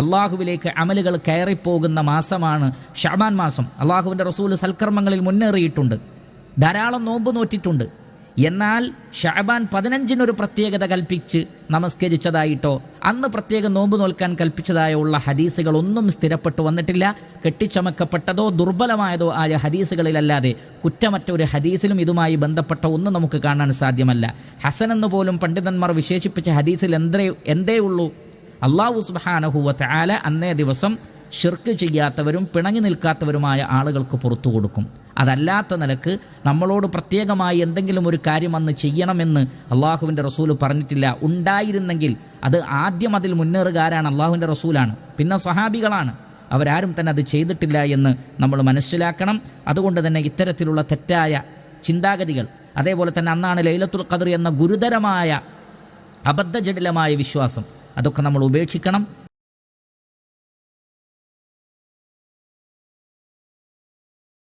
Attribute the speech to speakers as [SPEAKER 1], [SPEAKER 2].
[SPEAKER 1] അള്ളാഹുവിലേക്ക് അമലുകൾ കയറിപ്പോകുന്ന മാസമാണ് ശഅബാൻ മാസം. അള്ളാഹുവിൻ്റെ റസൂൽ സൽക്കർമ്മങ്ങളിൽ മുന്നേറിയിട്ടുണ്ട്, ധാരാളം നോമ്പ് നോറ്റിട്ടുണ്ട്. എന്നാൽ ശഅബാൻ 15 പ്രത്യേകത കൽപ്പിച്ച് നമസ്കരിച്ചതായിട്ടോ അന്ന് പ്രത്യേകം നോമ്പ് നോൽക്കാൻ കൽപ്പിച്ചതായോ ഉള്ള ഹദീസുകളൊന്നും സ്ഥിരപ്പെട്ടു വന്നിട്ടില്ല. കെട്ടിച്ചമക്കപ്പെട്ടതോ ദുർബലമായതോ ആയ ഹദീസുകളിലല്ലാതെ കുറ്റമറ്റ ഒരു ഹദീസിലും ഇതുമായി ബന്ധപ്പെട്ട ഒന്നും നമുക്ക് കാണാൻ സാധ്യമല്ല. ഹസൻ എന്ന് പോലും പണ്ഡിതന്മാർ വിശേഷിപ്പിച്ച ഹദീസിൽ എന്തേ ഉള്ളൂ? അല്ലാഹു സുബ്ഹാനഹു വ തആല അന്നേ ദിവസം ശിർക്ക് ചെയ്യാത്തവരും പിണങ്ങി നിൽക്കാത്തവരുമായ ആളുകൾക്ക് പുറത്തു കൊടുക്കും. അതല്ലാത്ത നിലക്ക് നമ്മളോട് പ്രത്യേകമായി എന്തെങ്കിലും ഒരു കാര്യം അന്ന് ചെയ്യണമെന്ന് അള്ളാഹുവിൻ്റെ റസൂൽ പറഞ്ഞിട്ടില്ല. ഉണ്ടായിരുന്നെങ്കിൽ അത് ആദ്യം അതിൽ മുന്നേറുകാരാണ് അള്ളാഹുവിൻ്റെ റസൂലാണ്, പിന്നെ സ്വഹാബികളാണ്. അവരാരും തന്നെ അത് ചെയ്തിട്ടില്ല എന്ന് നമ്മൾ മനസ്സിലാക്കണം. അതുകൊണ്ട് തന്നെ ഇത്തരത്തിലുള്ള തെറ്റായ ചിന്താഗതികൾ, അതേപോലെ തന്നെ അന്നാണ് ലൈലത്തുൽ ഖദ്ർ എന്ന ഗുരുതരമായ അബദ്ധജടിലമായ വിശ്വാസം, അതൊക്കെ നമ്മൾ ഉപേക്ഷിക്കണം.